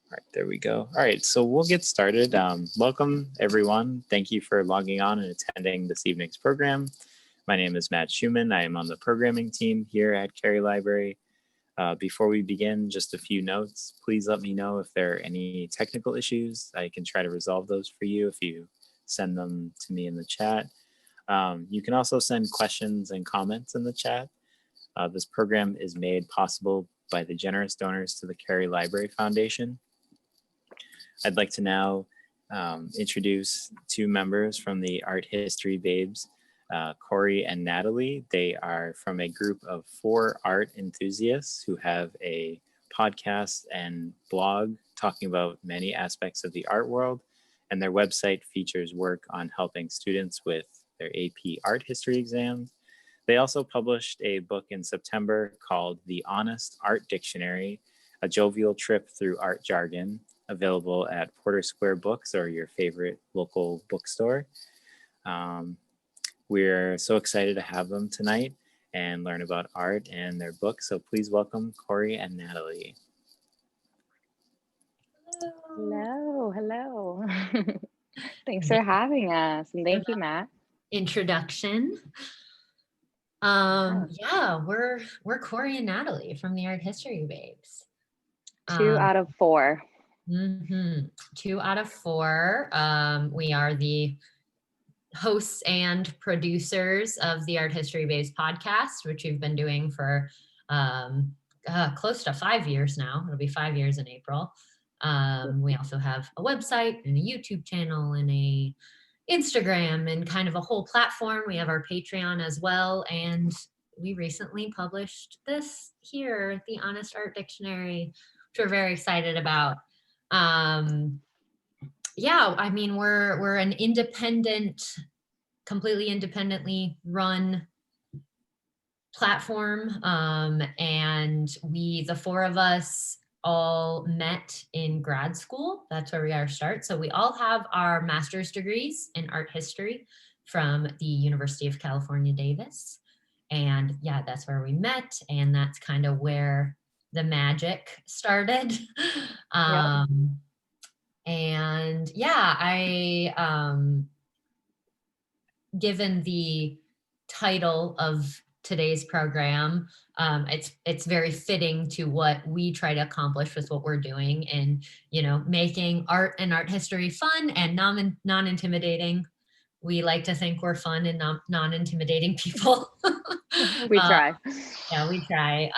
All right, there we go. All right, so we'll get started. Welcome, everyone. Thank you for logging on and attending this evening's program. My name is Matt Schumann. I am on the programming team here at Cary Library. Before we begin, just a few notes. Please let me know if there are any technical issues. I can try to resolve those for you if you send them to me in the chat. You can also send questions and comments in the chat. This program is made possible by the generous donors to the Cary Library Foundation. I'd like to now introduce two members from the Art History Babes, Corey and Natalie. They are from a group of 4 art enthusiasts who have a podcast and blog talking about many aspects of the art world, and their website features work on helping students with their AP art history exams. They also published a book in September called The Honest Art Dictionary, a jovial trip through art jargon, available at Porter Square Books or your favorite local bookstore. We're so excited to have them tonight and learn about art and their book. So please welcome Corey and Natalie. Hello, hello. Thanks for having us, and thank you, Matt. Introduction. Yeah, we're Corey and Natalie from the Art History Babes. 2 out of 4. 2 out of 4. We are the hosts and producers of the Art History Babes podcast, which we've been doing for close to 5 years now. It'll be 5 years in April. We also have a website and a YouTube channel and a Instagram and kind of a whole platform. We have our Patreon as well. And we recently published this here, The Honest Art Dictionary, which we're very excited about. Yeah, I mean, we're an independent, completely independently run platform. And the 4 of us all met in grad school. That's where we are start. So we all have our master's degrees in art history from the University of California, Davis. And yeah, that's where we met. And that's kind of where the magic started. Yep. And yeah, given the title of today's program, it's very fitting to what we try to accomplish with what we're doing, and making art and art history fun and non-intimidating. We like to think we're fun and non-intimidating people. We try. Yeah, we try.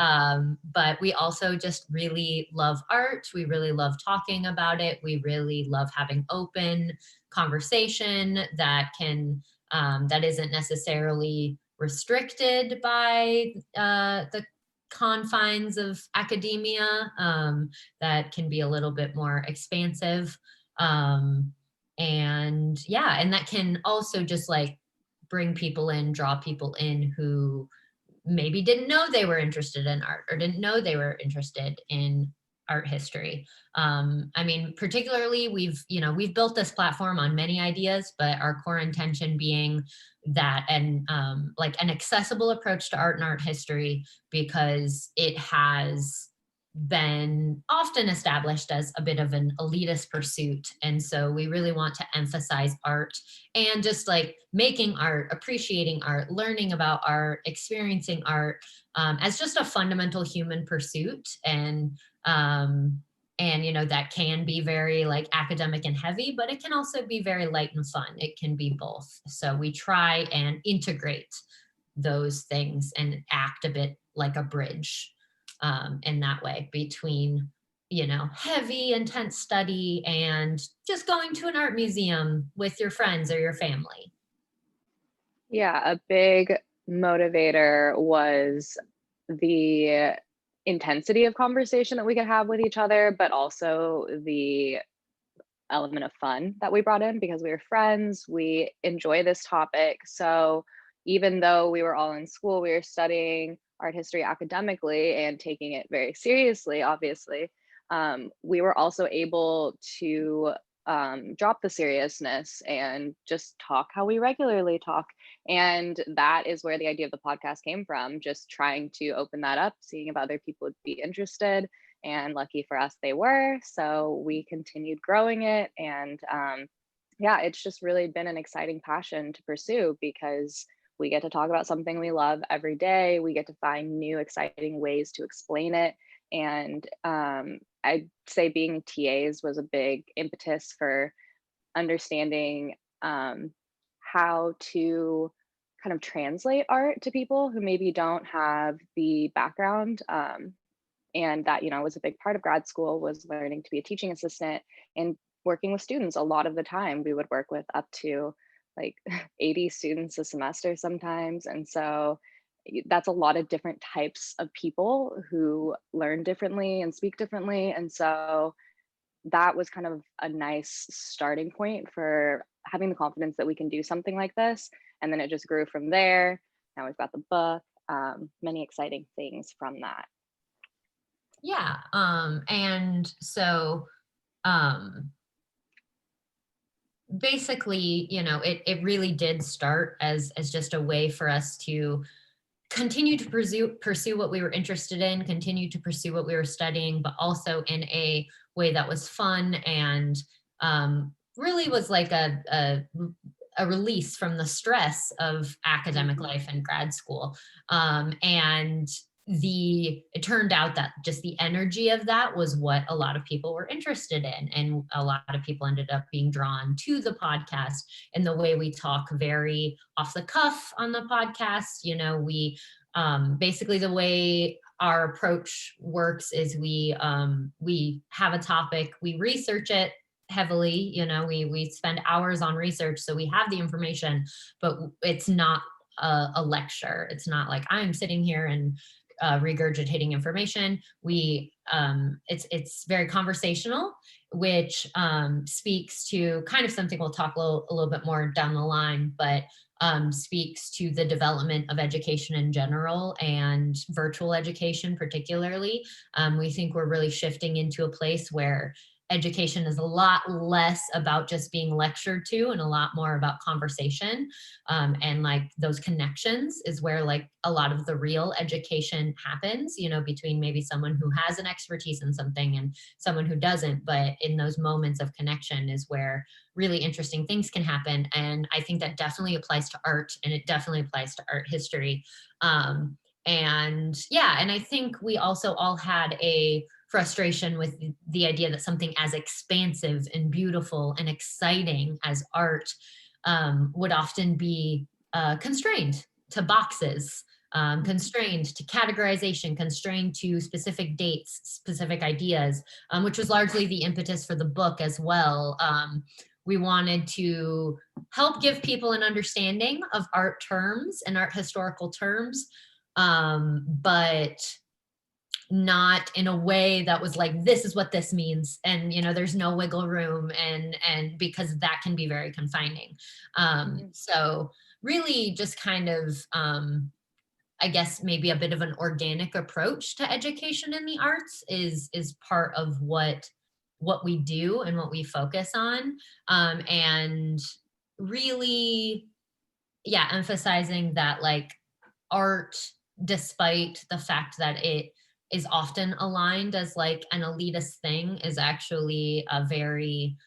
But we also just really love art. We really love talking about it. We really love having open conversation that isn't necessarily restricted by the confines of academia, that can be a little bit more expansive. And yeah, and that can also just bring people in, draw people in who maybe didn't know they were interested in art or didn't know they were interested in art history. I mean, particularly we've built this platform on many ideas, but our core intention being that an accessible approach to art and art history, because it has been often established as a bit of an elitist pursuit. And so we really want to emphasize art and just making art, appreciating art, learning about art, experiencing art, as just a fundamental human pursuit. And that can be very academic and heavy, but it can also be very light and fun. It can be both. So we try and integrate those things and act a bit like a bridge in that way between, heavy, intense study and just going to an art museum with your friends or your family. Yeah, a big motivator was the intensity of conversation that we could have with each other, but also the element of fun that we brought in because we were friends. We enjoy this topic. So even though we were all in school, we were studying art history academically and taking it very seriously, obviously, we were also able to drop the seriousness and just talk how we regularly talk. And that is where the idea of the podcast came from, just trying to open that up, seeing if other people would be interested. and lucky for us, they were. So we continued growing it. And yeah, it's just really been an exciting passion to pursue because we get to talk about something we love every day. We get to find new, exciting ways to explain it. And I'd say being TAs was a big impetus for understanding how to kind of translate art to people who maybe don't have the background. And that, was a big part of grad school, was learning to be a teaching assistant and working with students. A lot of the time we would work with up to like 80 students a semester sometimes. And so that's a lot of different types of people who learn differently and speak differently. And so that was kind of a nice starting point for having the confidence that we can do something like this. And then it just grew from there. Now we've got the book, many exciting things from that. Yeah. And so basically, it really did start as just a way for us to continue to pursue what we were interested in, continue to pursue what we were studying, but also in a way that was fun and really was like a release from the stress of academic life and grad school. And it turned out that just the energy of that was what a lot of people were interested in. And a lot of people ended up being drawn to the podcast and the way we talk very off the cuff on the podcast. We basically, the way our approach works is we have a topic, we research it heavily, we spend hours on research, so we have the information, but it's not a lecture. It's not like I'm sitting here and regurgitating information. It's very conversational, which speaks to kind of something we'll talk a little bit more down the line, but speaks to the development of education in general and virtual education particularly. We think we're really shifting into a place where education is a lot less about just being lectured to and a lot more about conversation. And like those connections is where like a lot of the real education happens, between maybe someone who has an expertise in something and someone who doesn't. But in those moments of connection is where really interesting things can happen. And I think that definitely applies to art, and it definitely applies to art history. And I think we also all had a frustration with the idea that something as expansive and beautiful and exciting as art would often be constrained to boxes, constrained to categorization, constrained to specific dates, specific ideas, which was largely the impetus for the book as well. We wanted to help give people an understanding of art terms and art historical terms, but not in a way that was like, this is what this means, and there's no wiggle room, and because that can be very confining. So really just kind of I guess maybe a bit of an organic approach to education in the arts is part of what we do and what we focus on, and really emphasizing that like art, despite the fact that it is often aligned as like an elitist thing, is actually a very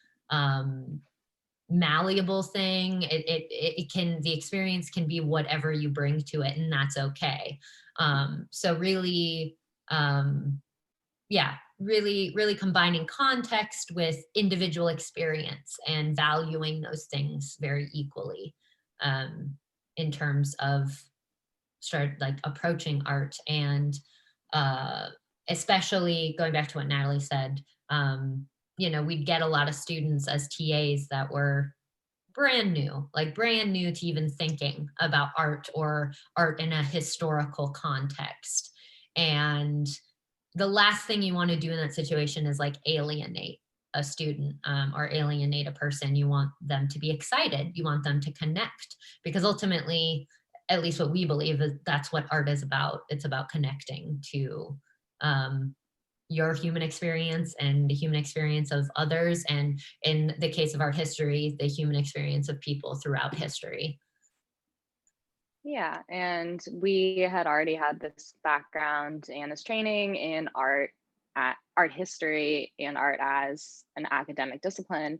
malleable thing. It can, the experience can be whatever you bring to it, and that's okay. So really, really combining context with individual experience and valuing those things very equally, in terms of like approaching art. And especially going back to what Natalie said, we'd get a lot of students as TAs that were brand new to even thinking about art or art in a historical context. And the last thing you want to do in that situation is like alienate a student, or alienate a person. You want them to be excited. You want them to connect, because ultimately, at least what we believe, is that's what art is about. It's about connecting to your human experience and the human experience of others. And in the case of art history, the human experience of people throughout history. Yeah, and we had already had this background and this training in art at art history and art as an academic discipline,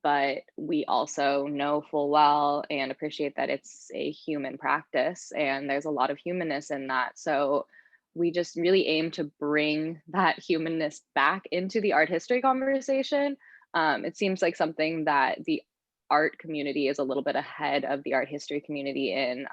but we also know full well and appreciate that it's a human practice and there's a lot of humanness in that. So we just really aim to bring that humanness back into the art history conversation. It seems like something that the art community is a little bit ahead of the art history community in,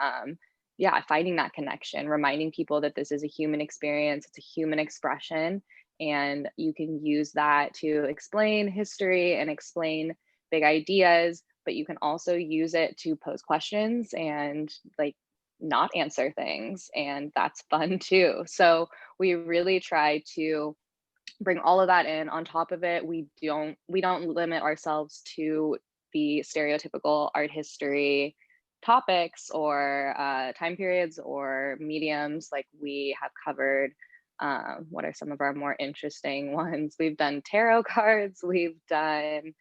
yeah, finding that connection, reminding people that this is a human experience, it's a human expression, and you can use that to explain history and explain big ideas, but you can also use it to pose questions and like not answer things, and that's fun too. So we really try to bring all of that in. On top of it, we don't limit ourselves to the stereotypical art history topics or time periods or mediums. Like we have covered, what are some of our more interesting ones? We've done tarot cards, we've done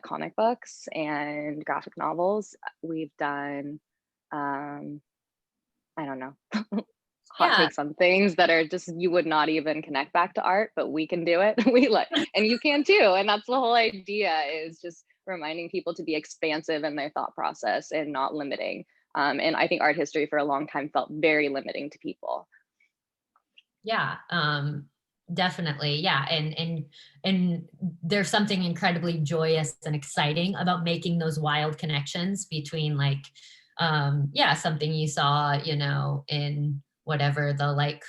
comic books and graphic novels, we've done I don't know, hot Yeah. takes on things that are just you would not even connect back to art, but we can do it. We like, and you can too. And that's the whole idea, is just reminding people to be expansive in their thought process and not limiting. And I think art history for a long time felt very limiting to people. Yeah, definitely. Yeah. And there's something incredibly joyous and exciting about making those wild connections between like, yeah, something you saw, you know, in whatever the like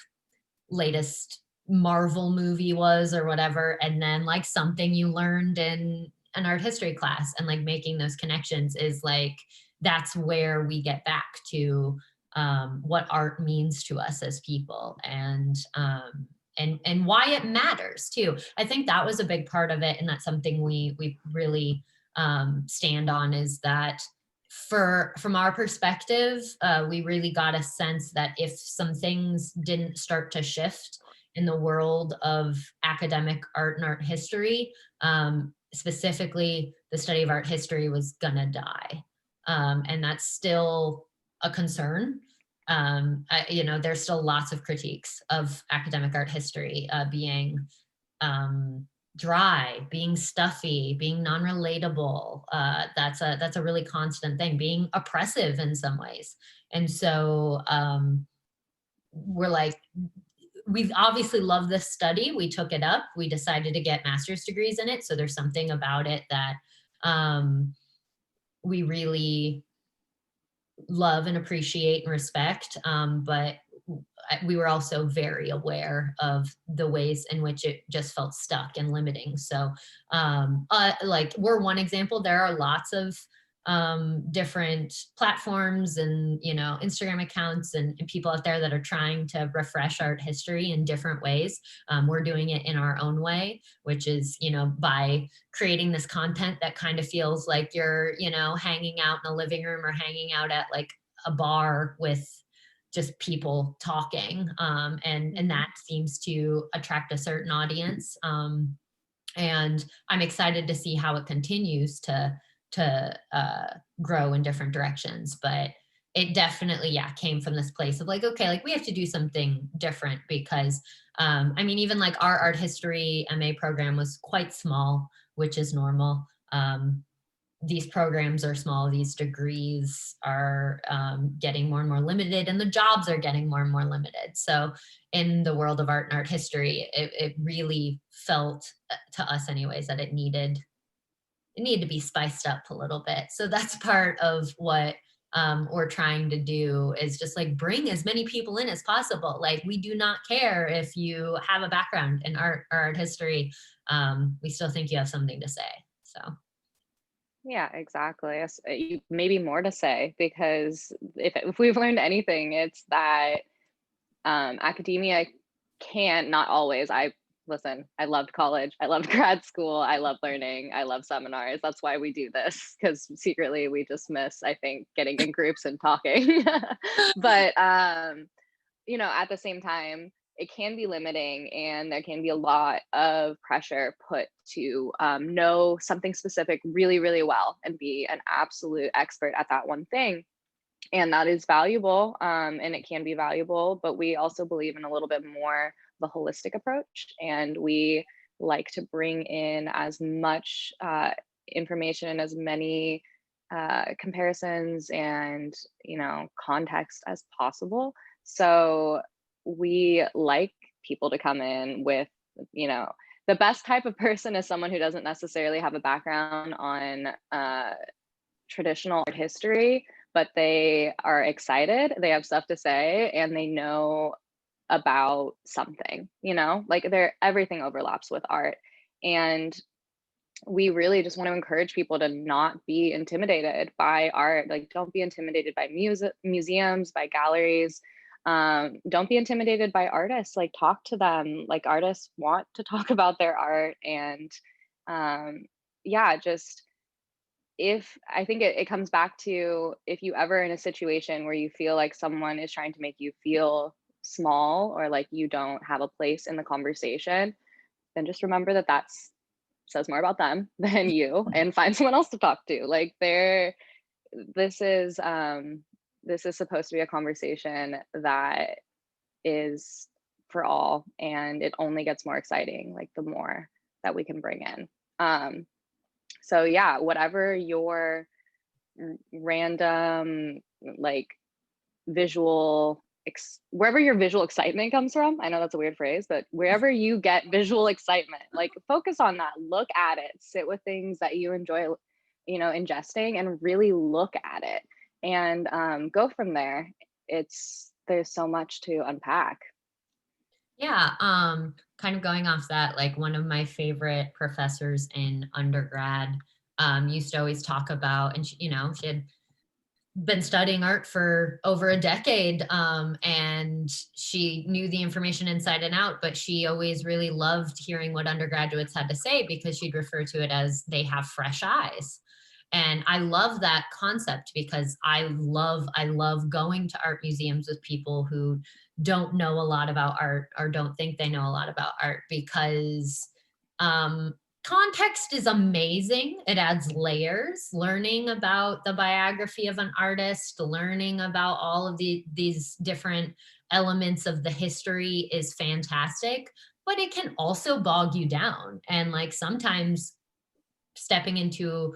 latest Marvel movie was or whatever, and then like something you learned in an art history class, and like making those connections is like, that's where we get back to what art means to us as people, and why it matters too. I think that was a big part of it, and that's something we really stand on, is that from our perspective, we really got a sense that if some things didn't start to shift in the world of academic art and art history, specifically the study of art history was gonna die. And that's still a concern. You know, there's still lots of critiques of academic art history being dry, being stuffy, being non-relatable. That's a really constant thing, being oppressive in some ways. And so we're like, we obviously love this study. We took it up. We decided to get master's degrees in it. So there's something about it that we really love and appreciate and respect. But we were also very aware of the ways in which it just felt stuck and limiting. So like, we're one example. There are lots of different platforms and, you know, Instagram accounts and people out there that are trying to refresh art history in different ways. We're doing it in our own way, which is, you know, by creating this content that kind of feels like you're, you know, hanging out in a living room or hanging out at like a bar with just people talking, and that seems to attract a certain audience, and I'm excited to see how it continues to grow in different directions. But it definitely, yeah, came from this place of like, okay, like we have to do something different, because I mean, even like our art history MA program was quite small, which is normal. These programs are small, these degrees are getting more and more limited, and the jobs are getting more and more limited. So in the world of art and art history, it really felt, to us anyways, that it needed to be spiced up a little bit. So that's part of what we're trying to do, is just like bring as many people in as possible. Like, we do not care if you have a background in art or art history. We still think you have something to say. So. Yeah, exactly. Maybe more to say, because if we've learned anything, it's that academia can not always. Listen, I loved college, I loved grad school, I love learning, I love seminars. That's why we do this, because secretly we just miss, I think, getting in groups and talking. But you know, at the same time, it can be limiting, and there can be a lot of pressure put to know something specific really, really well and be an absolute expert at that one thing. And that is valuable, and it can be valuable, but we also believe in a little bit more of a holistic approach, and we like to bring in as much information and as many comparisons and context as possible. So we like people to come in with, the best type of person is someone who doesn't necessarily have a background on traditional art history, but they are excited, they have stuff to say, and they know about something, like everything overlaps with art. And we really just want to encourage people to not be intimidated by art. Like, don't be intimidated by museums, by galleries. Don't be intimidated by artists. Like, talk to them. Like, artists want to talk about their art. And yeah, just if I think it comes back to, if you ever in a situation where you feel like someone is trying to make you feel small or like you don't have a place in the conversation, then just remember that that's says more about them than you, and find someone else to talk to. Like, this is supposed to be a conversation that is for all, and it only gets more exciting, like, the more that we can bring in. So yeah, whatever your random, like, wherever your visual excitement comes from, I know that's a weird phrase, but wherever you get visual excitement, like, focus on that, look at it, sit with things that you enjoy, ingesting, and really look at it, and go from there. There's so much to unpack. Yeah, kind of going off that, like one of my favorite professors in undergrad used to always talk about, and she had been studying art for over a decade, and she knew the information inside and out, but she always really loved hearing what undergraduates had to say, because she'd refer to it as they have fresh eyes. And I love that concept, because I love going to art museums with people who don't know a lot about art or don't think they know a lot about art, because um, context is amazing. It adds layers. Learning about the biography of an artist, learning about all of these different elements of the history is fantastic, but it can also bog you down. And like, sometimes stepping into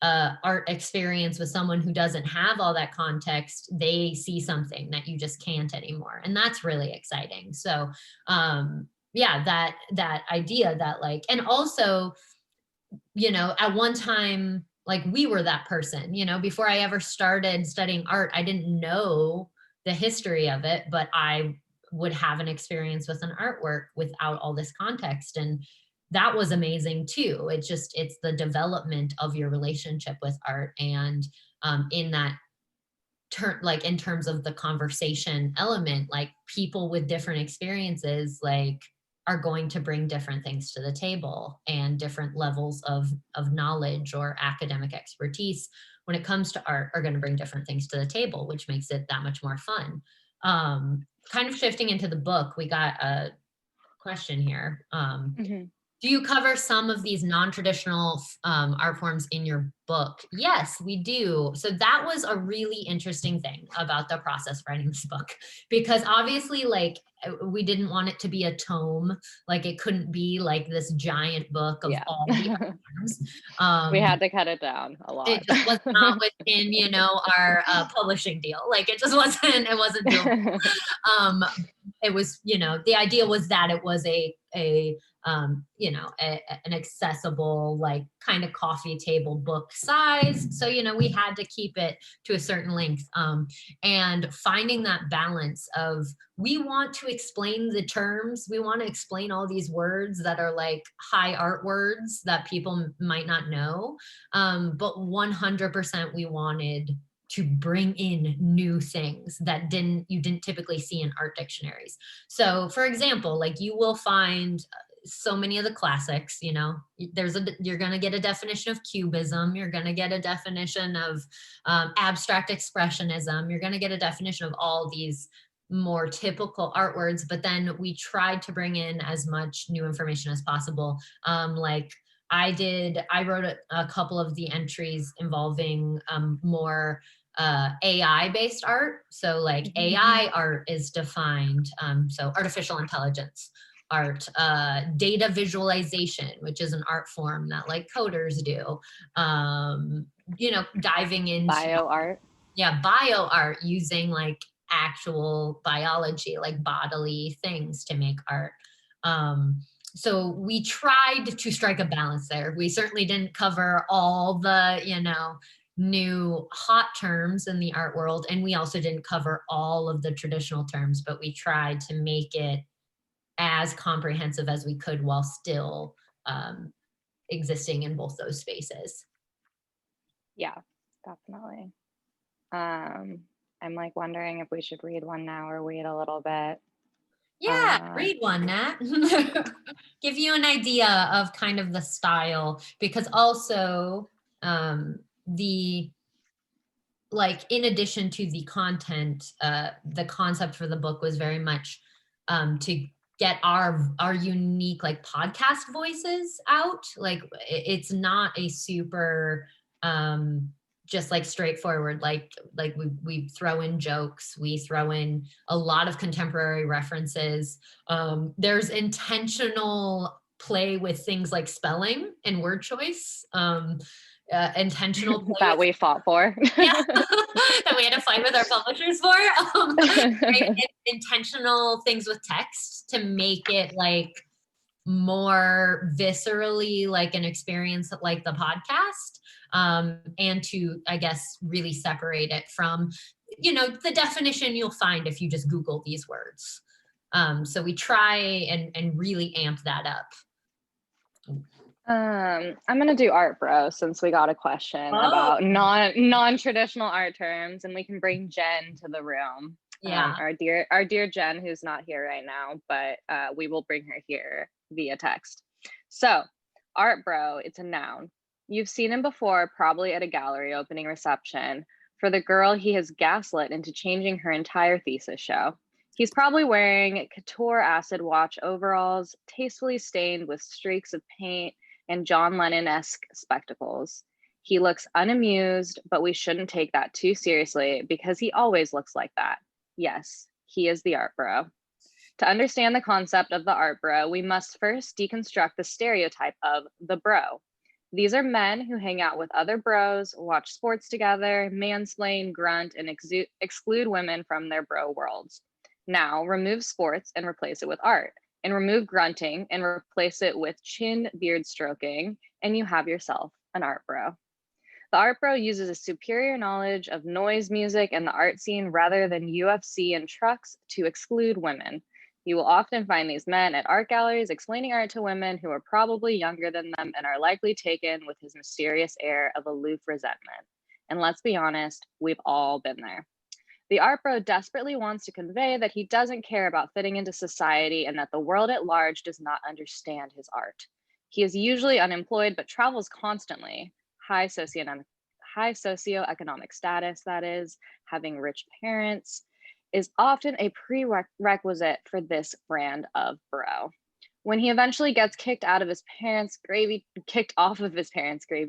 art experience with someone who doesn't have all that context, they see something that you just can't anymore, and that's really exciting. So yeah, that idea that, like, and also, at one time, like, we were that person, before I ever started studying art, I didn't know the history of it, but I would have an experience with an artwork without all this context, and that was amazing too. It's the development of your relationship with art, and in that like, in terms of the conversation element, like, people with different experiences, like, are going to bring different things to the table, and different levels of knowledge or academic expertise when it comes to art are going to bring different things to the table, which makes it that much more fun. Kind of shifting into the book, we got a question here. Mhm. Do you cover some of these non-traditional art forms in your book? Yes, we do. So that was a really interesting thing about the process of writing this book, because obviously, like, we didn't want it to be a tome. Like, it couldn't be like this giant book of Yeah. all the art forms. We had to cut it down a lot. It just was not within, our publishing deal. Like, it just wasn't. It wasn't doable. It was, the idea was that it was an accessible, like, kind of coffee table book size. So, we had to keep it to a certain length. And finding that balance of, we want to explain the terms, we want to explain all these words that are like high art words that people might not know. But 100% we wanted to bring in new things that you didn't typically see in art dictionaries. So, for example, like, you will find so many of the classics, you're going to get a definition of cubism, you're going to get a definition of abstract expressionism, you're going to get a definition of all these more typical art words, but then we tried to bring in as much new information as possible. Like, I wrote a couple of the entries involving more AI based art. So like AI art is defined, so artificial intelligence art, data visualization, which is an art form that like coders do, diving into Bio art. yeah, bio art, using like actual biology, like bodily things to make art. So we tried to strike a balance there. We certainly didn't cover all the, new hot terms in the art world. And we also didn't cover all of the traditional terms, but we tried to make it as comprehensive as we could while still existing in both those spaces. Yeah, definitely. I'm like wondering if we should read one now or wait a little bit. Yeah, read one, Nat. Give you an idea of kind of the style, because also in addition to the content, the concept for the book was very much to get our unique like podcast voices out. Like it's not a super just like straightforward, like we throw in jokes, we throw in a lot of contemporary references. There's intentional play with things like spelling and word choice, intentional play that we fought for. yeah, that we had to fight with our publishers for. Intentional things with text to make it like more viscerally like an experience like the podcast, and to, I guess, really separate it from, the definition you'll find if you just Google these words. So we try and really amp that up. I'm gonna do art bro, since we got a question about non-traditional art terms, and we can bring Jen to the room. Yeah. Our dear Jen, who's not here right now, but we will bring her here via text. So art bro, it's a noun. You've seen him before, probably at a gallery opening reception for the girl he has gaslit into changing her entire thesis show. He's probably wearing couture acid wash overalls, tastefully stained with streaks of paint, and John Lennon-esque spectacles. He looks unamused, but we shouldn't take that too seriously because he always looks like that. Yes, he is the art bro. To understand the concept of the art bro, we must first deconstruct the stereotype of the bro. These are men who hang out with other bros, watch sports together, mansplain, grunt, and exclude women from their bro worlds. Now, remove sports and replace it with art, and remove grunting and replace it with chin beard stroking, and you have yourself an art bro. The art bro uses a superior knowledge of noise music and the art scene rather than UFC and trucks to exclude women. You will often find these men at art galleries explaining art to women who are probably younger than them and are likely taken with his mysterious air of aloof resentment. And let's be honest, we've all been there. The art bro desperately wants to convey that he doesn't care about fitting into society and that the world at large does not understand his art. He is usually unemployed but travels constantly, high socioeconomic status, that is, having rich parents, is often a prerequisite for this brand of bro. When he eventually gets kicked off of his parents' gravy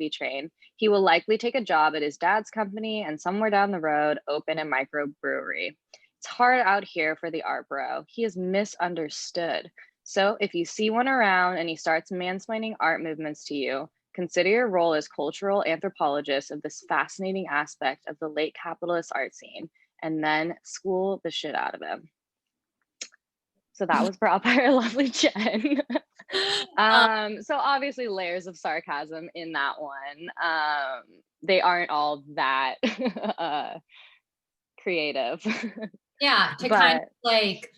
train, he will likely take a job at his dad's company and somewhere down the road open a microbrewery. It's hard out here for the art bro. He is misunderstood. So if you see one around and he starts mansplaining art movements to you, consider your role as cultural anthropologist of this fascinating aspect of the late capitalist art scene, and then school the shit out of him. So that was brought by our lovely Jen. So obviously layers of sarcasm in that one. They aren't all that creative. Yeah, to kind of like,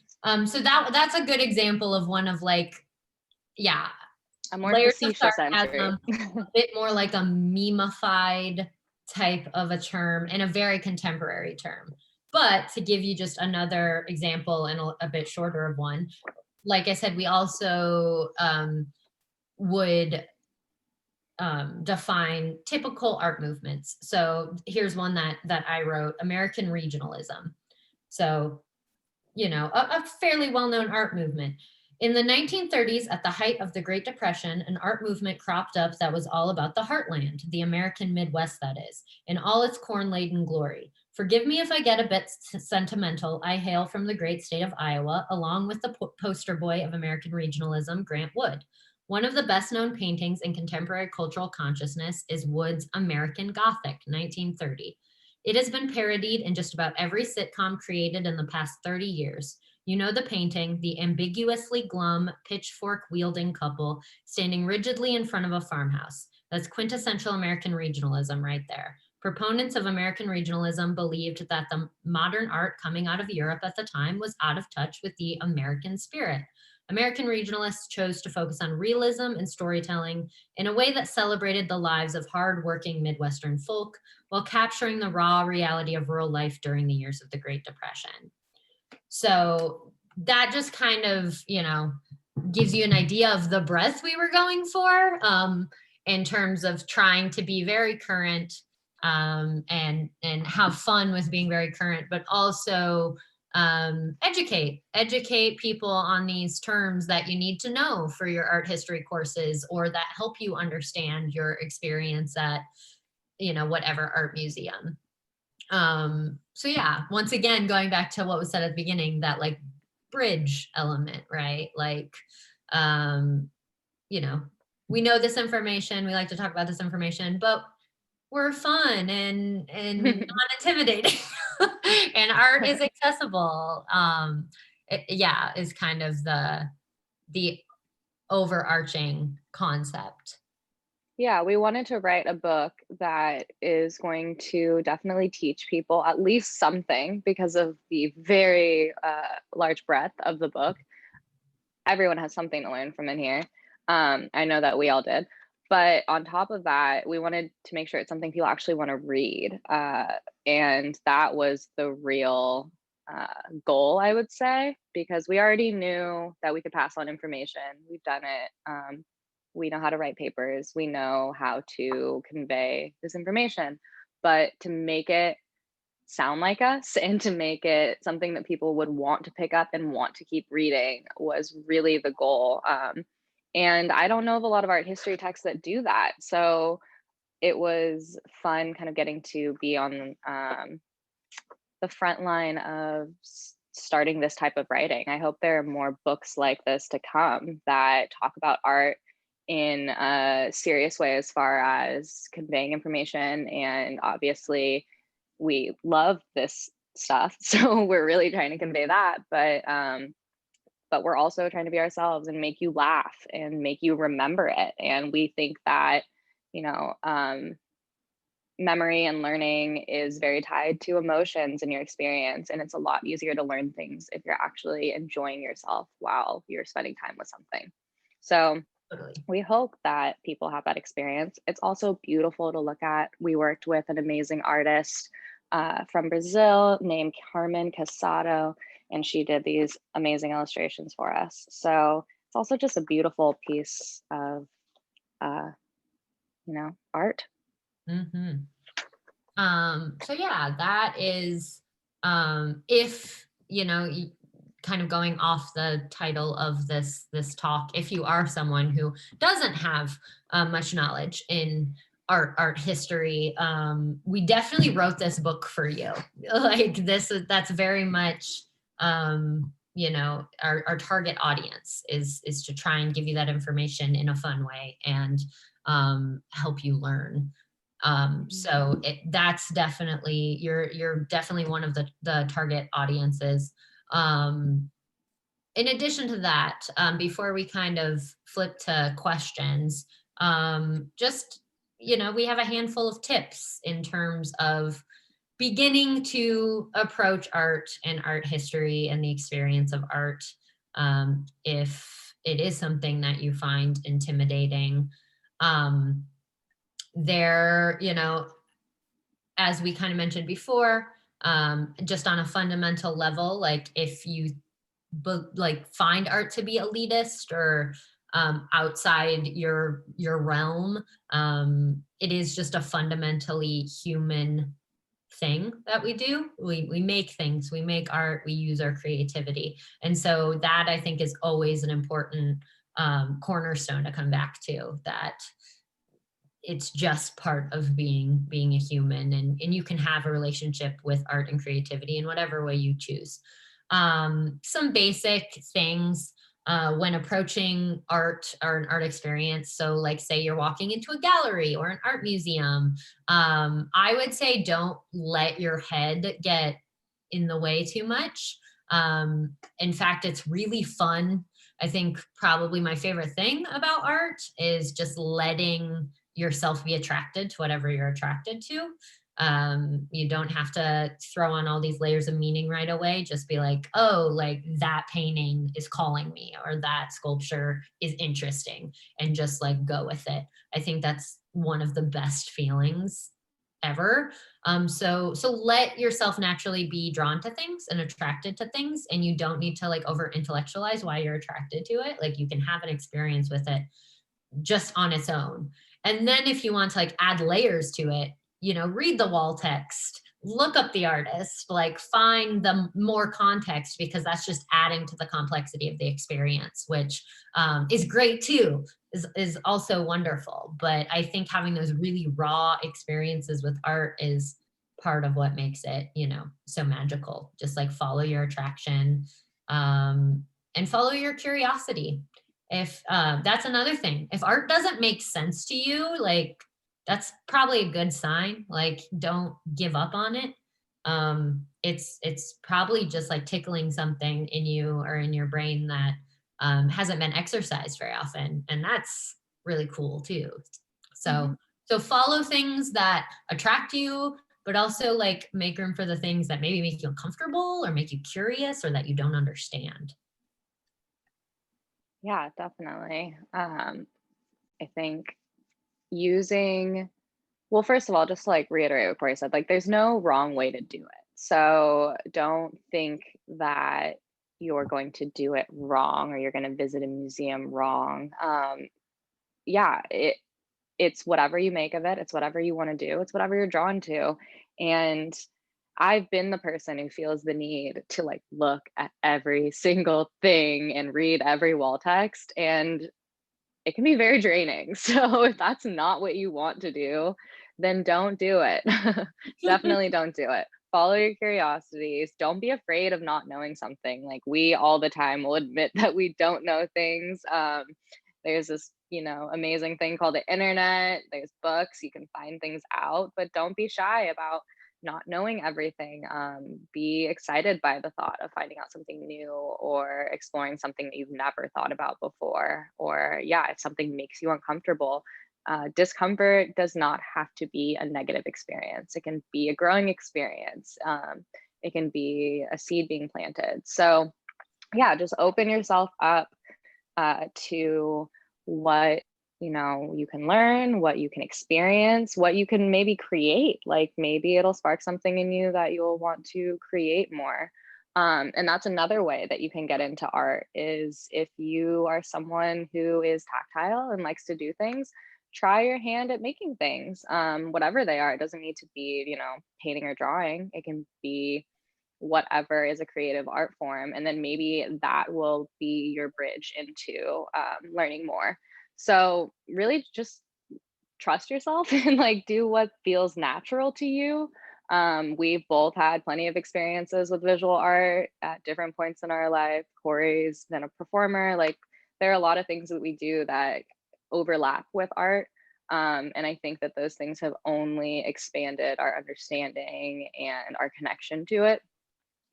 so that's a good example of one of like, yeah, a more layers facetious of entry. A bit more like a memeified type of a term and a very contemporary term. But to give you just another example and a bit shorter of one, like I said, we also would define typical art movements. So here's one that I wrote: American regionalism. So, a fairly well-known art movement. In the 1930s, at the height of the Great Depression, an art movement cropped up that was all about the heartland, the American Midwest, that is, in all its corn-laden glory. Forgive me if I get a bit sentimental. I hail from the great state of Iowa, along with the poster boy of American regionalism, Grant Wood. One of the best-known paintings in contemporary cultural consciousness is Wood's American Gothic, 1930. It has been parodied in just about every sitcom created in the past 30 years. You know the painting, the ambiguously glum, pitchfork-wielding couple standing rigidly in front of a farmhouse. That's quintessential American regionalism right there. Proponents of American regionalism believed that the modern art coming out of Europe at the time was out of touch with the American spirit. American regionalists chose to focus on realism and storytelling in a way that celebrated the lives of hard-working Midwestern folk while capturing the raw reality of rural life during the years of the Great Depression. So that just kind of, gives you an idea of the breadth we were going for in terms of trying to be very current and have fun with being very current, but also educate people on these terms that you need to know for your art history courses or that help you understand your experience at, whatever art museum. So yeah, once again, going back to what was said at the beginning, that like bridge element, right? Like, we know this information, we like to talk about this information, but we're fun and non-intimidating and art is accessible. Is kind of the overarching concept. Yeah, we wanted to write a book that is going to definitely teach people at least something because of the very large breadth of the book. Everyone has something to learn from in here. I know that we all did. But on top of that, we wanted to make sure it's something people actually want to read. And that was the real goal, I would say, because we already knew that we could pass on information. We've done it. We know how to write papers. We know how to convey this information. But to make it sound like us and to make it something that people would want to pick up and want to keep reading was really the goal. And I don't know of a lot of art history texts that do that. So it was fun kind of getting to be on the front line of starting this type of writing. I hope there are more books like this to come that talk about art in a serious way as far as conveying information. And obviously we love this stuff, so we're really trying to convey that, but we're also trying to be ourselves and make you laugh and make you remember it. And we think that memory and learning is very tied to emotions and your experience, and it's a lot easier to learn things if you're actually enjoying yourself while you're spending time with something. So we hope that people have that experience. It's also beautiful to look at. We worked with an amazing artist from Brazil named Carmen Casado, and she did these amazing illustrations for us. So it's also just a beautiful piece of, art. Mm-hmm. So yeah, that is, if, kind of going off the title of this talk, if you are someone who doesn't have much knowledge in art history, we definitely wrote this book for you. Like that's very much, our target audience is to try and give you that information in a fun way and help you learn. So that's definitely, you're definitely one of the target audiences. In addition to that, before we kind of flip to questions, just, we have a handful of tips in terms of beginning to approach art and art history and the experience of art. If it is something that you find intimidating, there, as we kind of mentioned before, just on a fundamental level, like if you find art to be elitist or outside your realm, it is just a fundamentally human thing that we do. We make things, we make art, we use our creativity. And so that I think is always an important cornerstone to come back to, that it's just part of being a human, and you can have a relationship with art and creativity in whatever way you choose. Some basic things when approaching art or an art experience. So like say you're walking into a gallery or an art museum, I would say don't let your head get in the way too much. In fact, it's really fun. I think probably my favorite thing about art is just letting yourself be attracted to whatever you're attracted to. You don't have to throw on all these layers of meaning right away. Just be like, oh, like that painting is calling me, or that sculpture is interesting, and just like go with it. I think that's one of the best feelings ever. So let yourself naturally be drawn to things and attracted to things, and you don't need to like over intellectualize why you're attracted to it. Like you can have an experience with it just on its own. And then if you want to like add layers to it, you know, read the wall text, look up the artist, like find the more context, because that's just adding to the complexity of the experience, which is great too, is also wonderful. But I think having those really raw experiences with art is part of what makes it, you know, so magical. Just like follow your attraction, and follow your curiosity. If that's another thing, if art doesn't make sense to you, like that's probably a good sign. Like don't give up on it. It's probably just like tickling something in you or in your brain that hasn't been exercised very often, and that's really cool too. So so follow things that attract you, but also like make room for the things that maybe make you uncomfortable or make you curious or that you don't understand. Yeah, definitely. I think using, well, first of all, just to like reiterate what Corey said, like there's no wrong way to do it. So don't think that you're going to do it wrong or you're going to visit a museum wrong. Yeah, it's whatever you make of it. It's whatever you want to do. It's whatever you're drawn to. And I've been the person who feels the need to like look at every single thing and read every wall text, and it can be very draining. So if that's not what you want to do, then don't do it. Definitely don't do it. Follow your curiosities. Don't be afraid of not knowing something. Like we all the time will admit that we don't know things. There's this, you know, amazing thing called the internet. There's books, you can find things out, but don't be shy about not knowing everything. Be excited by the thought of finding out something new or exploring something that you've never thought about before. Or, yeah, if something makes you uncomfortable, discomfort does not have to be a negative experience. It can be a growing experience. It can be a seed being planted. So, yeah, just open yourself up to what you can learn, what you can experience, what you can maybe create. Like maybe it'll spark something in you that you'll want to create more. And that's another way that you can get into art, is if you are someone who is tactile and likes to do things, try your hand at making things, whatever they are. It doesn't need to be, painting or drawing. It can be whatever is a creative art form, and then maybe that will be your bridge into learning more. So really just trust yourself and like do what feels natural to you. We've both had plenty of experiences with visual art at different points in our life. Corey's been a performer. Like there are a lot of things that we do that overlap with art. And I think that those things have only expanded our understanding and our connection to it.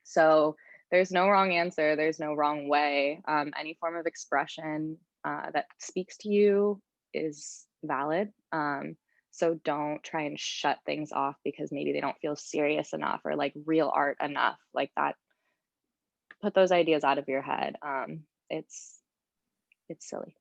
So there's no wrong answer. There's no wrong way. Any form of expression that speaks to you is valid. So don't try and shut things off because maybe they don't feel serious enough or like real art enough. Like that, put those ideas out of your head. It's silly.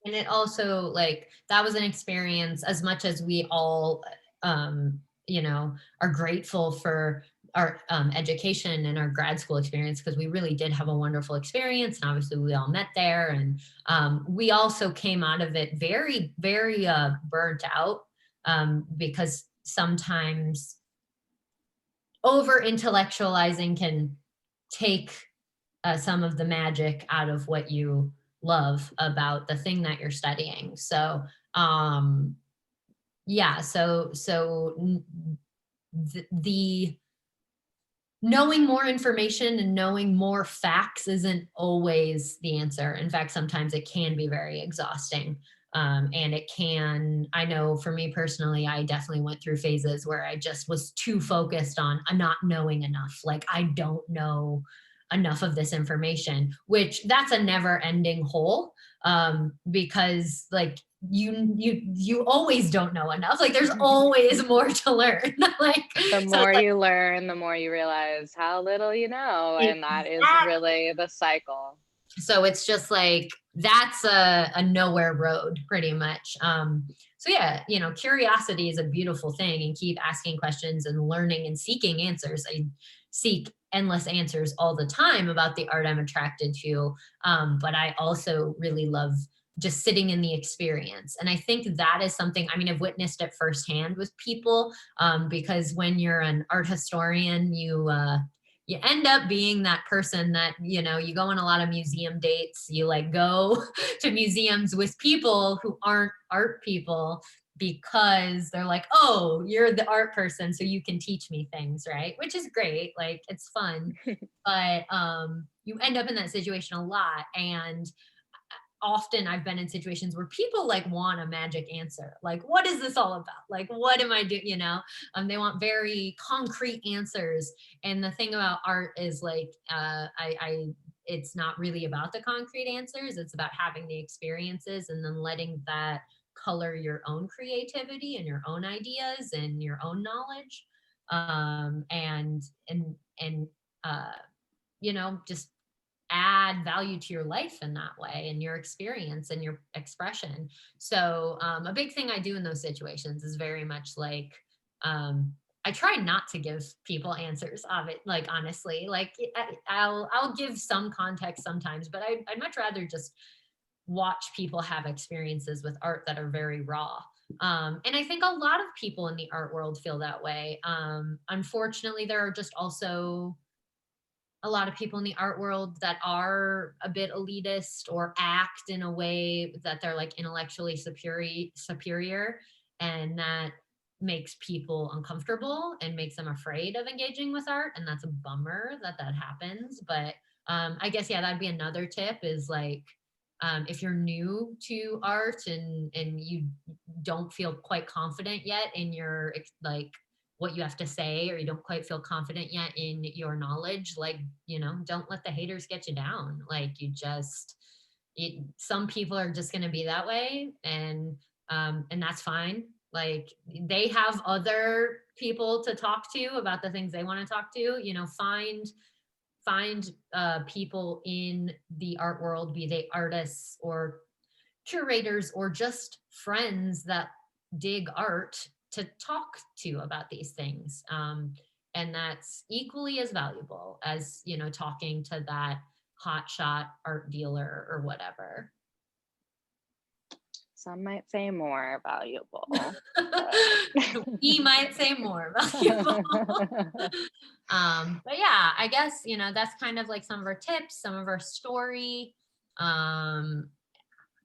And it also, like, that was an experience, as much as we all are grateful for our education and our grad school experience, because we really did have a wonderful experience, and obviously we all met there, and we also came out of it very, very burnt out, because sometimes over intellectualizing can take some of the magic out of what you love about the thing that you're studying. So yeah, the knowing more information and knowing more facts isn't always the answer. In fact, sometimes it can be very exhausting. And it can, I know for me personally, I definitely went through phases where I just was too focused on not knowing enough. Like, I don't know enough of this information, which that's a never ending hole. Because like you always don't know enough. Like, there's always more to learn. Like, The so more it's like, you learn, the more you realize how little you know. And that is really the cycle. so it's just like, that's a nowhere road pretty much. So yeah, curiosity is a beautiful thing, and keep asking questions and learning and seeking answers. I seek endless answers all the time about the art I'm attracted to. But I also really love just sitting in the experience. And I think that is something, I mean, I've witnessed it firsthand with people, because when you're an art historian, you end up being that person that, you go on a lot of museum dates, you like go to museums with people who aren't art people, because they're like, oh, you're the art person, so you can teach me things, right? Which is great, like, it's fun. But you end up in that situation a lot. And often I've been in situations where people like want a magic answer. Like, what is this all about? Like, what am I doing? They want very concrete answers. And the thing about art is like, it's not really about the concrete answers. It's about having the experiences and then letting that color your own creativity and your own ideas and your own knowledge. And just add value to your life in that way, and your experience and your expression. So a big thing I do in those situations is very much like, I try not to give people answers of it. Like, honestly, like, I'll give some context sometimes, but I'd much rather just watch people have experiences with art that are very raw. And I think a lot of people in the art world feel that way. Unfortunately, there are just also a lot of people in the art world that are a bit elitist or act in a way that they're like intellectually superior, and that makes people uncomfortable and makes them afraid of engaging with art. And that's a bummer that happens. But I guess, yeah, that'd be another tip, is like, if you're new to art and you don't feel quite confident yet in your like what you have to say, or you don't quite feel confident yet in your knowledge, like, don't let the haters get you down. Like, some people are just going to be that way. And that's fine. Like, they have other people to talk to about the things they want to talk to. Find people in the art world, be they artists or curators or just friends that dig art, to talk to about these things. And that's equally as valuable as, talking to that hotshot art dealer or whatever. Some might say more valuable. He might say more valuable. But yeah, I guess, that's kind of like some of our tips, some of our story.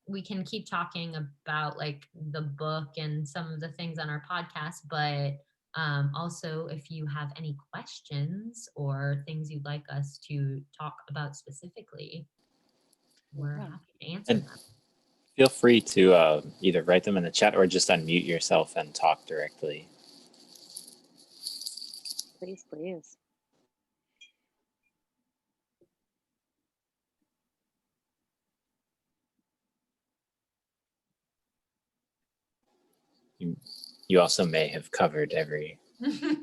We can keep talking about like the book and some of the things on our podcast, but also, if you have any questions or things you'd like us to talk about specifically, we're happy to answer them. Feel free to either write them in the chat or just unmute yourself and talk directly. Please. You also may have covered every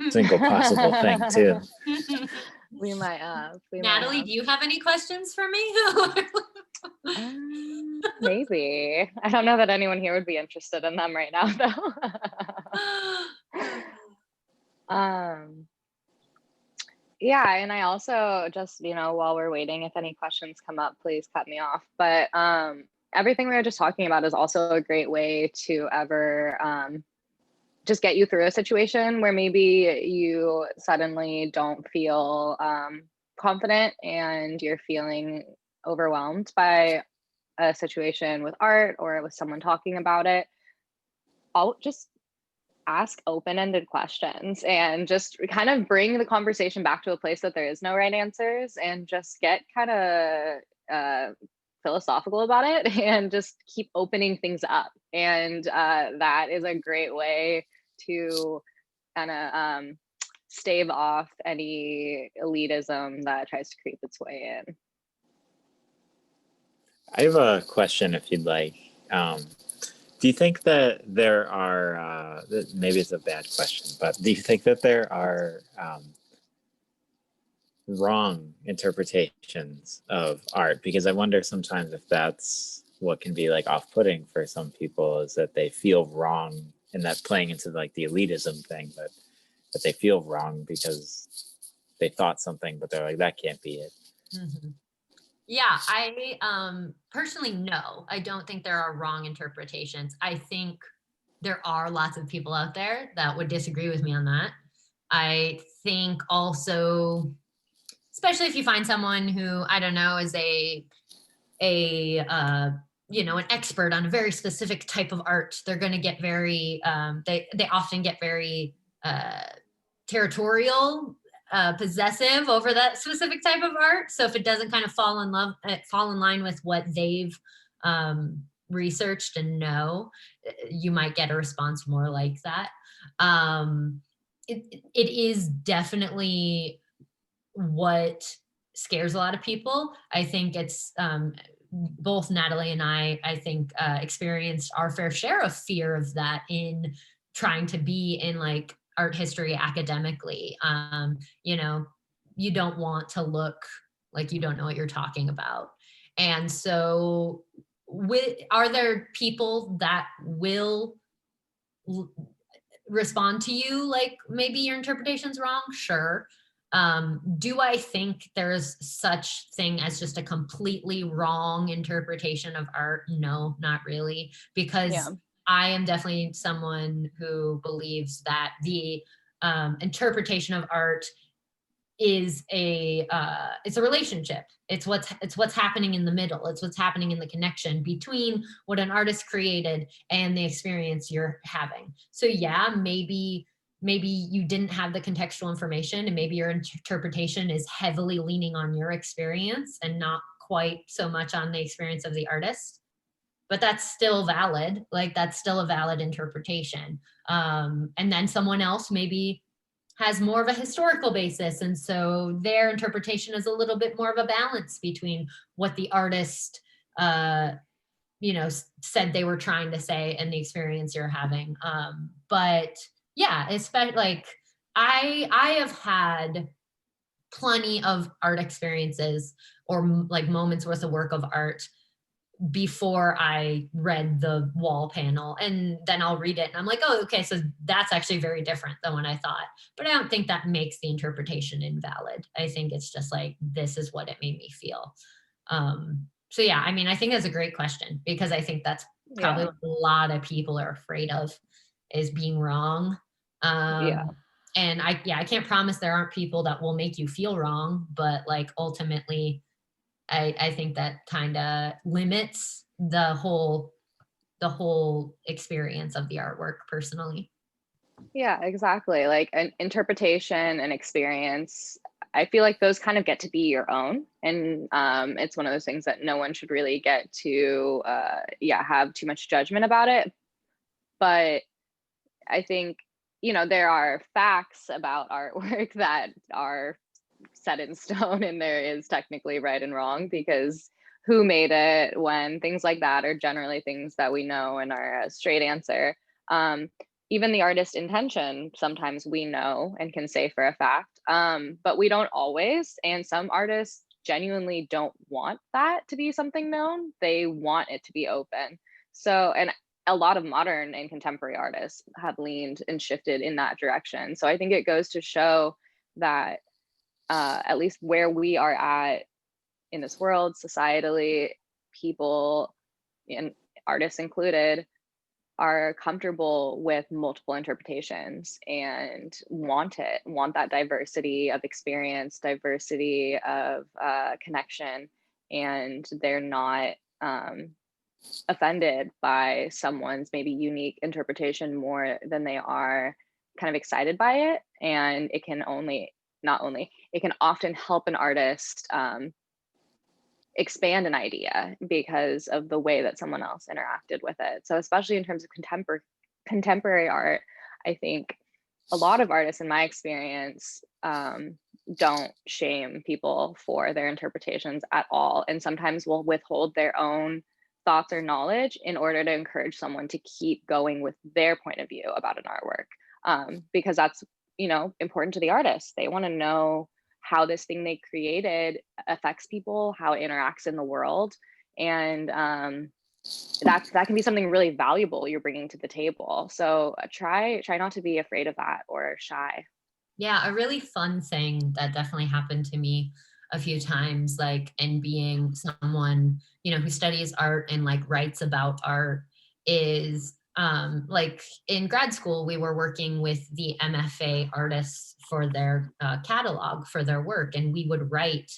single possible thing too. We might have. Natalie, do you have any questions for me? Maybe. I don't know that anyone here would be interested in them right now, though. Yeah, and I also just, while we're waiting, if any questions come up, please cut me off. But everything we were just talking about is also a great way to ever just get you through a situation where maybe you suddenly don't feel confident and you're feeling overwhelmed by a situation with art or with someone talking about it. I'll just ask open-ended questions and just kind of bring the conversation back to a place that there is no right answers, and just get kind of philosophical about it and just keep opening things up. And that is a great way to kind of stave off any elitism that tries to creep its way in. I have a question if you'd like. Do you think that there are, maybe it's a bad question, but do you think that there are wrong interpretations of art? Because I wonder sometimes if that's what can be like off-putting for some people, is that they feel wrong, and that's playing into like the elitism thing, but that they feel wrong because they thought something, but they're like, that can't be it. Mm-hmm. Yeah, I personally, no, I don't think there are wrong interpretations. I think there are lots of people out there that would disagree with me on that. I think also, especially if you find someone who, I don't know, is an expert on a very specific type of art, they're going to get very, they often get very territorial, possessive over that specific type of art. So if it doesn't kind of fall in line with what they've researched and know, you might get a response more like that. It is definitely what scares a lot of people. I think it's both Natalie and I think experienced our fair share of fear of that in trying to be in like art history academically. You don't want to look like you don't know what you're talking about. And so are there people that will respond to you like maybe your interpretation's wrong? Sure. Do I think there's such thing as just a completely wrong interpretation of art? No, not really, because I am definitely someone who believes that the interpretation of art is it's a relationship. It's what's happening in the middle. It's what's happening in the connection between what an artist created and the experience you're having. So yeah, maybe you didn't have the contextual information, and maybe your interpretation is heavily leaning on your experience and not quite so much on the experience of the artist. But that's still valid. Like, that's still a valid interpretation. And then someone else maybe has more of a historical basis, and so their interpretation is a little bit more of a balance between what the artist said they were trying to say and the experience you're having. But yeah, especially like I have had plenty of art experiences or like moments worth of work of art before I read the wall panel, and then I'll read it and I'm like, oh, okay, so that's actually very different than what I thought. But I don't think that makes the interpretation invalid. I think it's just like, this is what it made me feel. So yeah, I mean, I think that's a great question, because I think that's probably what a lot of people are afraid of, is being wrong. And I can't promise there aren't people that will make you feel wrong, but like ultimately, I think that kind of limits the whole experience of the artwork personally. Yeah, exactly. Like an interpretation and experience, I feel like those kind of get to be your own. And it's one of those things that no one should really get to, have too much judgment about it. But I think, there are facts about artwork that are set in stone, and there is technically right and wrong, because who made it, when, things like that are generally things that we know and are a straight answer. Even the artist intention, sometimes we know and can say for a fact, but we don't always. And some artists genuinely don't want that to be something known. They want it to be open. So, and a lot of modern and contemporary artists have leaned and shifted in that direction. So I think it goes to show that at least where we are at in this world, societally, people, and artists included, are comfortable with multiple interpretations and want that diversity of experience, diversity of connection, and they're not offended by someone's maybe unique interpretation more than they are kind of excited by it. And it can it can often help an artist expand an idea because of the way that someone else interacted with it. So especially in terms of contemporary art, I think a lot of artists, in my experience, don't shame people for their interpretations at all, and sometimes will withhold their own thoughts or knowledge in order to encourage someone to keep going with their point of view about an artwork, because that's, important to the artist. They want to know how this thing they created affects people, how it interacts in the world, and that can be something really valuable you're bringing to the table. So try not to be afraid of that or shy. Yeah, a really fun thing that definitely happened to me a few times, like, and being someone, who studies art and like writes about art, is like in grad school, we were working with the MFA artists for their catalog for their work, and we would write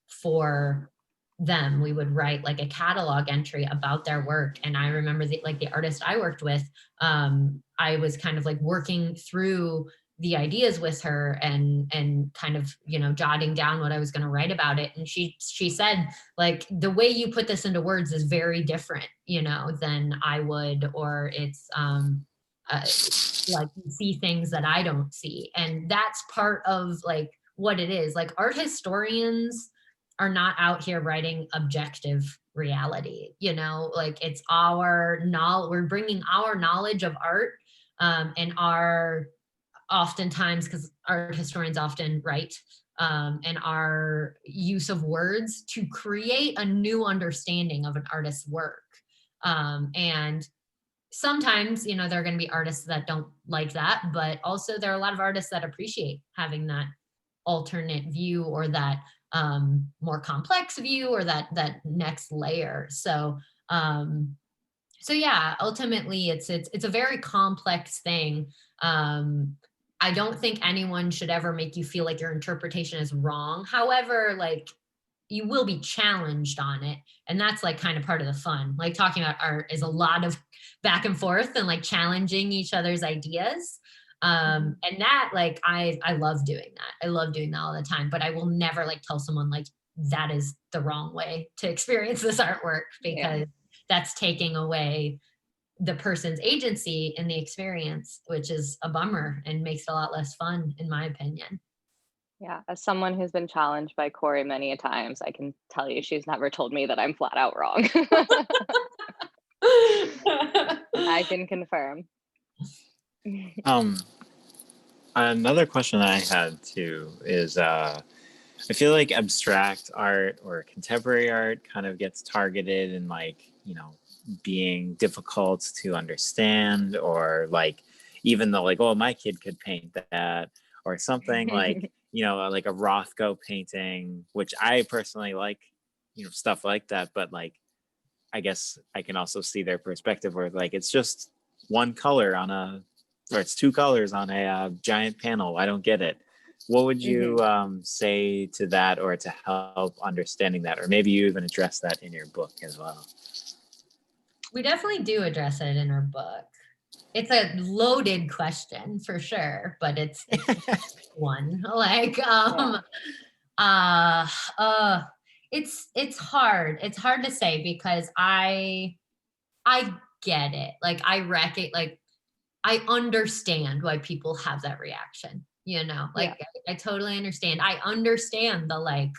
for them. We would write like a catalog entry about their work. And I remember the artist I worked with, I was kind of like working through the ideas with her and kind of jotting down what I was going to write about it, and she said, like, the way you put this into words is very different than I would, or it's like you see things that I don't see. And that's part of like what it is. Like, art historians are not out here writing objective reality, like it's our knowledge. We're bringing our knowledge of art and our, oftentimes, because art historians often write, and our use of words to create a new understanding of an artist's work. And sometimes, there are going to be artists that don't like that, but also there are a lot of artists that appreciate having that alternate view, or that more complex view, or that next layer. So yeah, ultimately it's a very complex thing. I don't think anyone should ever make you feel like your interpretation is wrong. However, like, you will be challenged on it. And that's like kind of part of the fun. Like, talking about art is a lot of back and forth and like challenging each other's ideas. And that, like, I love doing that. I love doing that all the time, but I will never like tell someone like that is the wrong way to experience this artwork, because that's taking away the person's agency in the experience, which is a bummer and makes it a lot less fun, in my opinion. Yeah, as someone who's been challenged by Corey many a times, I can tell you she's never told me that I'm flat out wrong. I can confirm. Another question I had too is I feel like abstract art or contemporary art kind of gets targeted in like, being difficult to understand, or like, even though like, oh, my kid could paint that, or something like, like a Rothko painting, which I personally like, stuff like that. But like, I guess I can also see their perspective where like, it's just one color or it's two colors on a giant panel. I don't get it. What would you say to that, or to help understanding that? Or maybe you even address that in your book as well. We definitely do address it in our book. It's a loaded question for sure, but it's one. Like, it's hard. It's hard to say, because I get it. Like, I understand why people have that reaction. Like, I totally understand. I understand the like,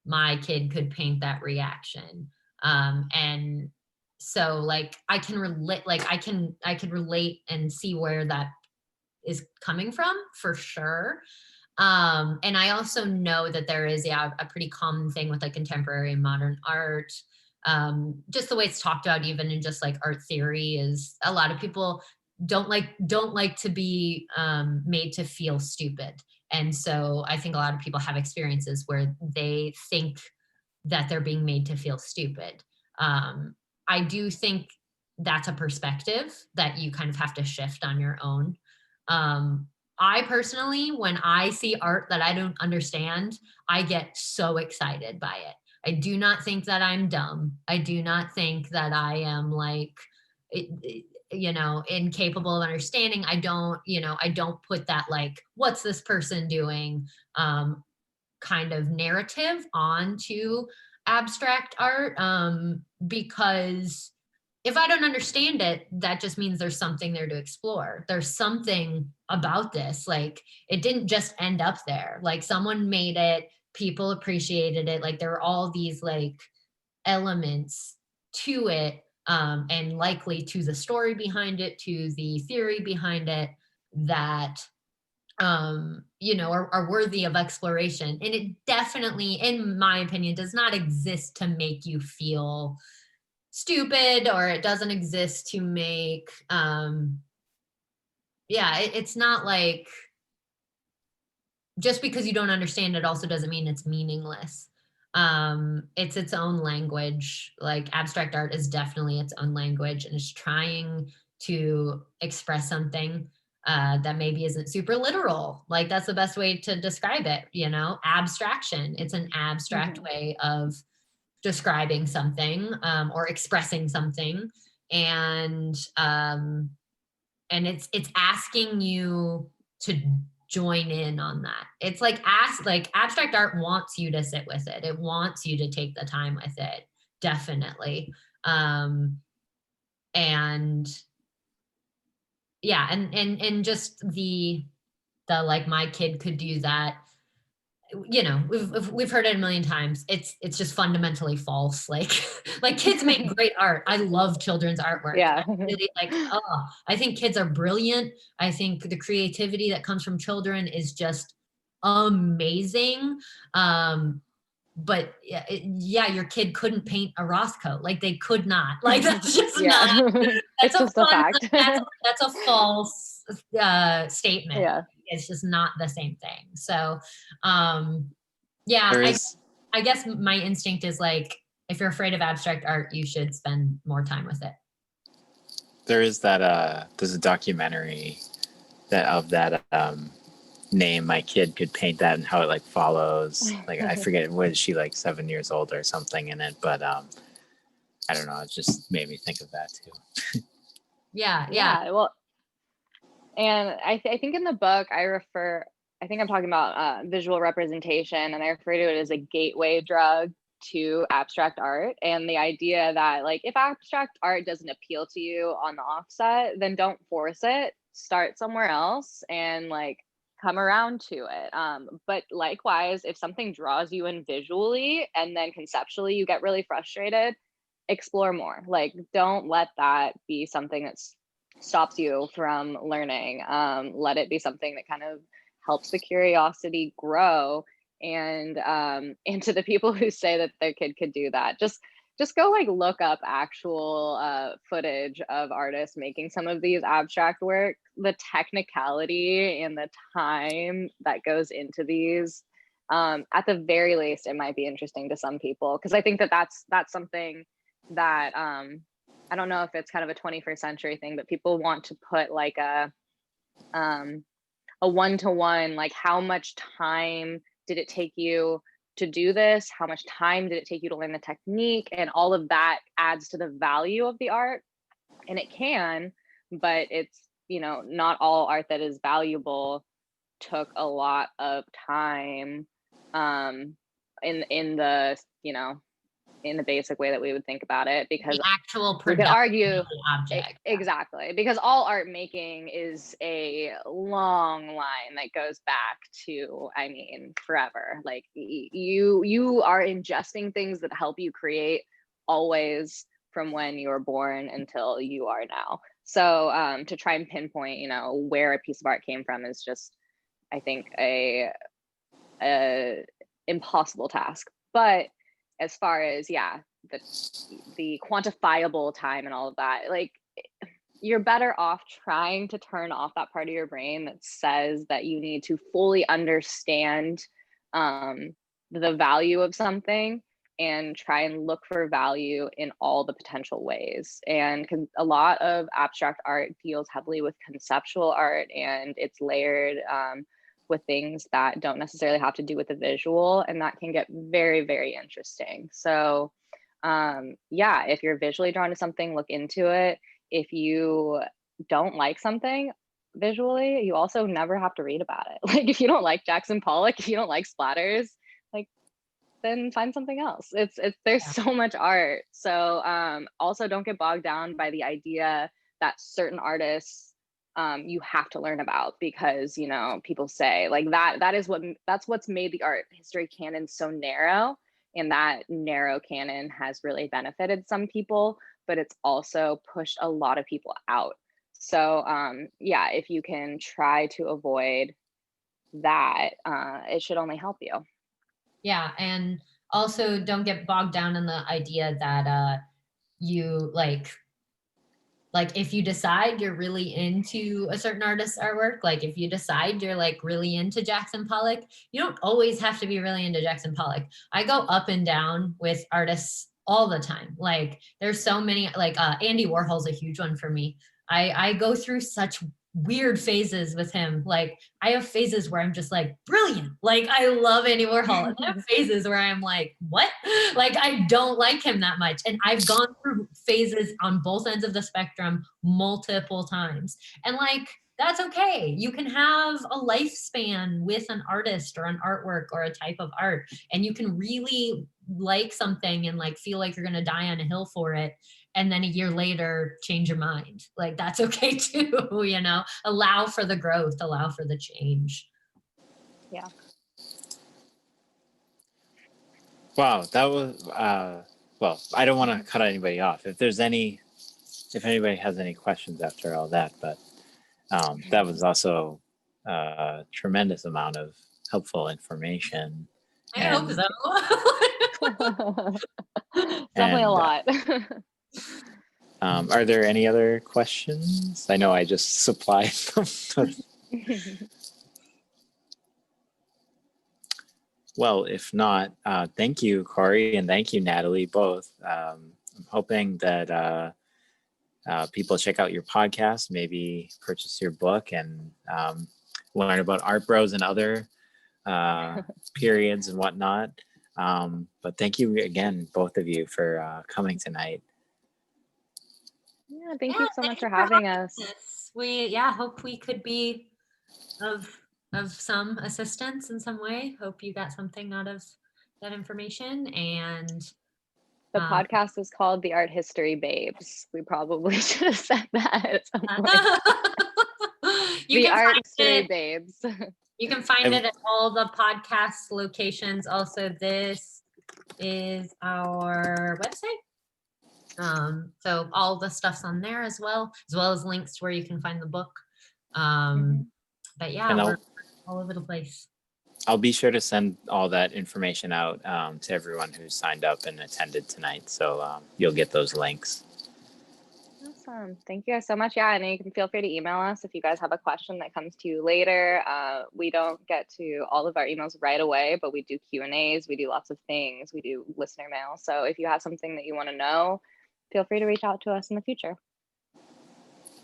my kid could paint that reaction. And so like, I can relate, like I could relate and see where that is coming from, for sure. And I also know that there is a pretty common thing with like contemporary and modern art. Just the way it's talked about, even in just like art theory, is a lot of people don't like to be made to feel stupid. And so I think a lot of people have experiences where they think that they're being made to feel stupid. I do think that's a perspective that you kind of have to shift on your own. I personally, when I see art that I don't understand, I get so excited by it. I do not think that I'm dumb. I do not think that I am like, incapable of understanding. I don't put that like, what's this person doing? Kind of narrative onto abstract art, because if I don't understand it, that just means there's something there to explore. There's something about this. Like, it didn't just end up there. Like, someone made it, people appreciated it. Like, there are all these like elements to it, and likely to the story behind it, to the theory behind it, that are worthy of exploration. And it definitely, in my opinion, does not exist to make you feel stupid, or it doesn't exist to make it's not like, just because you don't understand it also doesn't mean it's meaningless. It's its own language. Like, abstract art is definitely its own language, and it's trying to express something that maybe isn't super literal. Like, that's the best way to describe it, abstraction. It's an abstract way of describing something, or expressing something. And it's asking you to join in on that. It's like, abstract art wants you to sit with it. It wants you to take the time with it, definitely. And yeah, and just the like, my kid could do that. We've heard it a million times. It's just fundamentally false. Like, like, kids make great art. I love children's artwork. Yeah. I really I think kids are brilliant. I think the creativity that comes from children is just amazing. But your kid couldn't paint a Rothko. Like, they could not. Like, that's just Yeah. not. That's It's just a fact. That's a false statement. Yeah. It's just not the same thing. So, There is I guess my instinct is like, if you're afraid of abstract art, you should spend more time with it. there's a documentary that name, my kid could paint that, and how it like follows, like, I forget, what is she, like 7 years old or something in it, but I don't know, it just made me think of that too. Yeah. Well, and I think in the book I think I'm talking about visual representation, and I refer to it as a gateway drug to abstract art. And the idea that, like, if abstract art doesn't appeal to you on the offset, then don't force it. Start somewhere else and like come around to it. But likewise, if something draws you in visually and then conceptually you get really frustrated, explore more. Like, don't let that be something that stops you from learning. Let it be something that kind of helps the curiosity grow. And to the people who say that their kid could do that, just go like look up actual footage of artists making some of these abstract work. The technicality and the time that goes into these, at the very least, it might be interesting to some people, because I think that that's something that I don't know if it's kind of a 21st century thing, but people want to put like a one-to-one, like, how much time did it take you to do this? How much time did it take you to learn the technique? And all of that adds to the value of the art. And it can, but it's, not all art that is valuable took a lot of time in the, in the basic way that we would think about it, because The actual we could production argue of the object. exactly, because all art making is a long line that goes back to, I mean, forever. Like, you are ingesting things that help you create always, from when you were born until you are now. So to try and pinpoint, where a piece of art came from is just, I think, a impossible task. But as far as the quantifiable time and all of that, like, you're better off trying to turn off that part of your brain that says that you need to fully understand the value of something, and try and look for value in all the potential ways. And a lot of abstract art deals heavily with conceptual art, and it's layered with things that don't necessarily have to do with the visual, and that can get very, very interesting. So yeah, if you're visually drawn to something, look into it. If you don't like something visually, you also never have to read about it. Like if you don't like Jackson Pollock, if you don't like splatters, like then find something else. There's so much art. So also don't get bogged down by the idea that certain artists you have to learn about because, you know, people say like that's what's made the art history canon so narrow, and that narrow canon has really benefited some people, but it's also pushed a lot of people out. So yeah, if you can try to avoid that, it should only help you. Yeah, and also don't get bogged down in the idea that you like if you decide you're really into a certain artist's artwork, like if you decide you're like really into Jackson Pollock, you don't always have to be really into Jackson Pollock. I go up and down with artists all the time. Like there's so many, like Andy Warhol's a huge one for me. I go through such weird phases with him. Like I have phases where I'm just like brilliant. Like I love Andy Warhol. And I have phases where I'm like, what? Like I don't like him that much. And I've gone through phases on both ends of the spectrum multiple times. And like that's okay. You can have a lifespan with an artist or an artwork or a type of art, and you can really like something and like feel like you're gonna die on a hill for it, and then a year later change your mind. Like that's okay too, you know. Allow for the growth, allow for the change. Yeah. Wow, that was well, I don't want to cut anybody off. If anybody has any questions after all that, but that was also a tremendous amount of helpful information. I hope so. Definitely a lot. Are there any other questions? I know I just supplied them. Well, if not, thank you, Corey, and thank you, Natalie, both. I'm hoping that people check out your podcast, maybe purchase your book, and learn about Art Bros and other periods and whatnot. But thank you again, both of you, for coming tonight. Yeah, thank you so much for having us. We hope we could be of some assistance in some way. Hope you got something out of that information. And the podcast is called The Art History Babes. We probably should have said that at some point. The Art History Babes. You can find it at all the podcast locations. Also, this is our website. So all the stuff's on there as well as links to where you can find the book. But yeah, we're all over the place. I'll be sure to send all that information out to everyone who signed up and attended tonight. So you'll get those links. Awesome. Thank you guys so much. Yeah, and you can feel free to email us if you guys have a question that comes to you later. We don't get to all of our emails right away, but we do Q&As. We do lots of things. We do listener mail. So if you have something that you want to know, feel free to reach out to us in the future.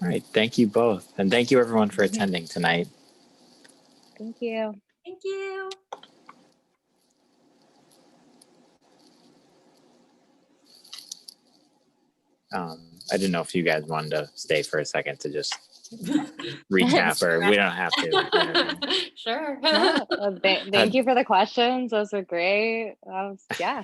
All right. Thank you both. And thank you everyone for attending tonight. Thank you. Thank you. I didn't know if you guys wanted to stay for a second to just recap, or we don't have to. Sure. No, thank you for the questions. Those were great. Yeah.